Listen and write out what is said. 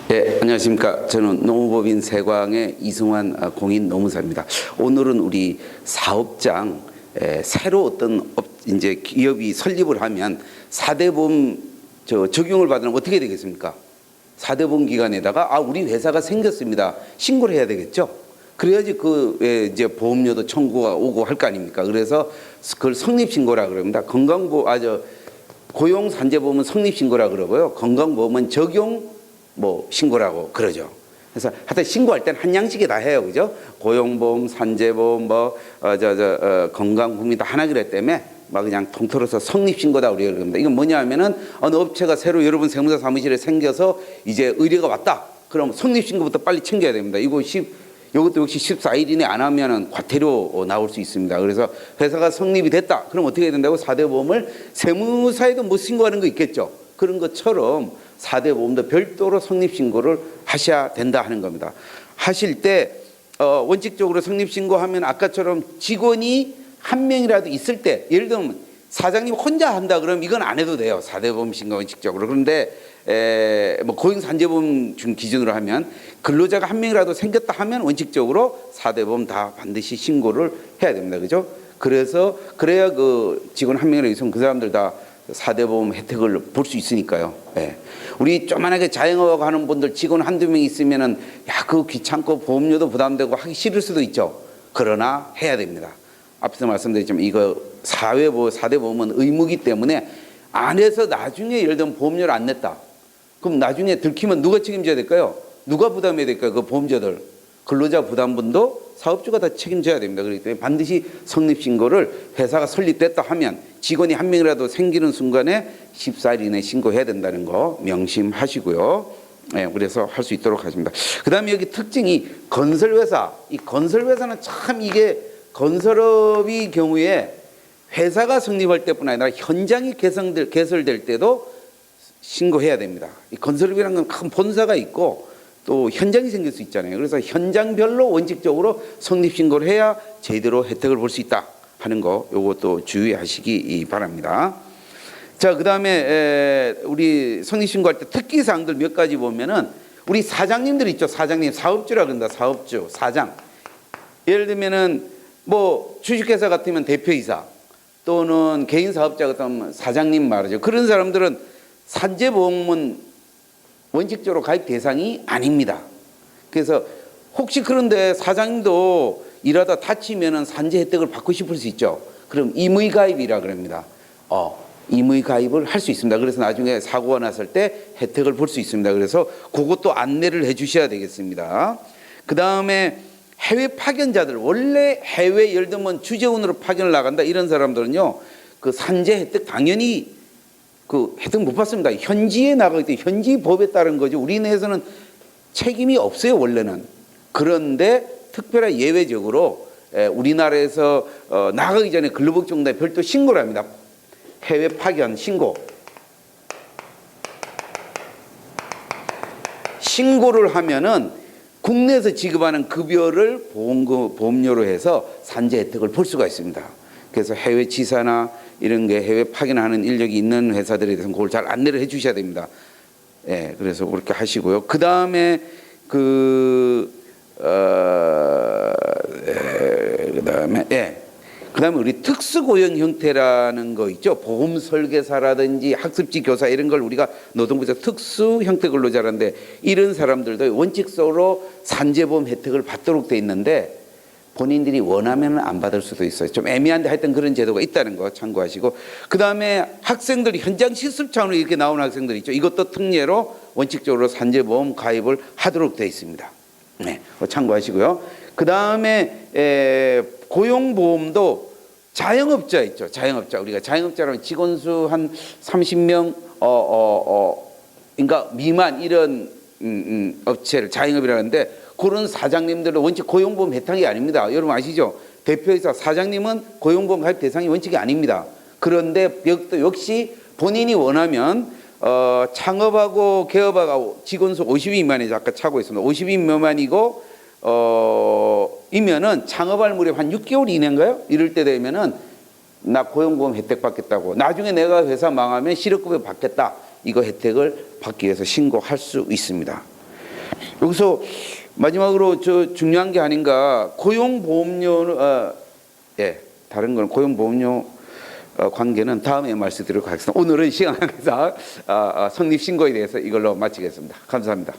네, 안녕하십니까. 저는 농업법인 세광의 이승환 공인 노무사입니다. 오늘은 우리 사업장 새로 어떤 이제 기업이 설립을 하면 4대 보험 적용을 받으면 어떻게 되겠습니까? 4대 보험 기관에다가 우리 회사가 생겼습니다. 신고를 해야 되겠죠. 그래야지 이제 보험료도 청구가 오고 할 거 아닙니까? 그래서 그걸 성립신고라 그럽니다. 고용산재보험은 성립신고라 그러고요. 건강보험은 적용 신고라고 그러죠. 그래서 하여튼 신고할 때는 한 양식이 다 해요. 그죠? 고용보험, 산재보험, 건강보험이 다 하나 그랬기 때문에 그냥 통틀어서 성립신고다 우리가 그럽니다. 이건 뭐냐 하면은 어느 업체가 새로 여러분 세무사 사무실에 생겨서 이제 의뢰가 왔다. 그럼 성립신고부터 빨리 챙겨야 됩니다. 이것도 역시 14일 이내 안 하면은 과태료 나올 수 있습니다. 그래서 회사가 성립이 됐다. 그럼 어떻게 해야 된다고? 4대 보험을 세무사에도 못 신고하는 거 있겠죠. 그런 것처럼 4대 보험도 별도로 성립신고를 하셔야 된다 하는 겁니다. 하실 때 원칙적으로 성립신고하면 아까처럼 직원이 한 명이라도 있을 때, 예를 들면 사장님 혼자 한다 그러면 이건 안 해도 돼요. 4대 보험 신고 원칙적으로. 그런데 고용산재보험 기준으로 하면 근로자가 한 명이라도 생겼다 하면 원칙적으로 4대 보험 다 반드시 신고를 해야 됩니다. 그죠? 그래야 그 직원 한 명이라도 있으면 그 사람들 다 4대 보험 혜택을 볼 수 있으니까요. 예. 우리 조만하게 자영업하고 하는 분들 직원 한두 명 있으면은 그거 귀찮고 보험료도 부담되고 하기 싫을 수도 있죠. 그러나 해야 됩니다. 앞서 말씀드렸지만 이거 4대 보험은 의무이기 때문에 안 해서 나중에 예를 들면 보험료를 안 냈다. 그럼 나중에 들키면 누가 책임져야 될까요? 누가 부담해야 될까요? 그 보험료들. 근로자 부담분도 사업주가 다 책임져야 됩니다. 그렇기 때문에 반드시 성립신고를 회사가 설립됐다 하면 직원이 한 명이라도 생기는 순간에 14일 이내에 신고해야 된다는 거 명심하시고요. 네, 그래서 할 수 있도록 하십니다. 그 다음에 여기 특징이 건설회사. 이 건설회사는 참 이게 건설업의 경우에 회사가 성립할 때뿐 아니라 현장이 개설될 때도 신고해야 됩니다. 이 건설업이라는 건 큰 본사가 있고 또 현장이 생길 수 있잖아요. 그래서 현장별로 원칙적으로 성립신고를 해야 제대로 혜택을 볼 수 있다 하는 거, 요것도 주의하시기 바랍니다. 자, 그 다음에 우리 성립신고할 때 특기사항들 몇 가지 보면은 우리 사장님들 있죠. 사장님, 사업주라 그런다. 사업주, 사장. 예를 들면은 주식회사 같으면 대표이사 또는 개인사업자 같으면 사장님 말이죠. 그런 사람들은 산재보험은 원칙적으로 가입 대상이 아닙니다. 그래서 혹시 그런데 사장님도 일하다 다치면은 산재 혜택을 받고 싶을 수 있죠. 그럼 임의 가입이라 그럽니다. 임의 가입을 할 수 있습니다. 그래서 나중에 사고가 났을 때 혜택을 볼 수 있습니다. 그래서 그것도 안내를 해 주셔야 되겠습니다. 그 다음에 해외 파견자들, 원래 해외 예를 들면 주재원으로 파견을 나간다 이런 사람들은요, 그 산재 혜택 당연히 그 혜택 못 받습니다. 현지에 나가기 때문에 현지 법에 따른 거죠. 우리나라에서는 책임이 없어요, 원래는. 그런데 특별한 예외적으로 우리나라에서 나가기 전에 근로복지공단에 별도 신고를 합니다. 해외 파견 신고. 신고를 하면은 국내에서 지급하는 급여를 보험료로 해서 산재 혜택을 볼 수가 있습니다. 그래서 해외 지사나 이런 게 해외 파견하는 인력이 있는 회사들에 대해서는 그걸 잘 안내를 해 주셔야 됩니다. 예, 그래서 그렇게 하시고요. 그 다음에 그 다음에 우리 특수고용 형태라는 거 있죠. 보험 설계사라든지 학습지 교사 이런 걸 우리가 노동부에서 특수 형태 근로자라는데 이런 사람들도 원칙적으로 산재보험 혜택을 받도록 돼 있는데 본인들이 원하면 안 받을 수도 있어요. 좀 애매한데 하여튼 그런 제도가 있다는 거 참고하시고, 그 다음에 학생들이 현장 실습차원으로 이렇게 나오는 학생들 있죠. 이것도 특례로 원칙적으로 산재보험 가입을 하도록 되어 있습니다. 네, 참고하시고요. 그 다음에 고용보험도 자영업자 있죠. 자영업자. 우리가 자영업자라면 직원 수 한 30명 그러니까 미만 이런 업체를 자영업이라고 하는데 그런 사장님들은 원칙 고용보험 혜택이 아닙니다. 여러분 아시죠? 대표이사 사장님은 고용보험 가입 대상이 원칙이 아닙니다. 그런데 역시 본인이 원하면 창업하고 개업하고 직원 수 50인 미만이죠. 아까 차고 있습니다. 50인 미만이고 이면은 창업할 무렵 한 6개월 이내인가요? 이럴 때 되면은 나 고용보험 혜택 받겠다고, 나중에 내가 회사 망하면 실업급여 받겠다, 이거 혜택을 받기 위해서 신고할 수 있습니다. 여기서 마지막으로 저 중요한 게 아닌가, 고용보험료, 예, 다른 건 고용보험료 관계는 다음에 말씀드리도록 하겠습니다. 오늘은 시간 관계상 성립신고에 대해서 이걸로 마치겠습니다. 감사합니다.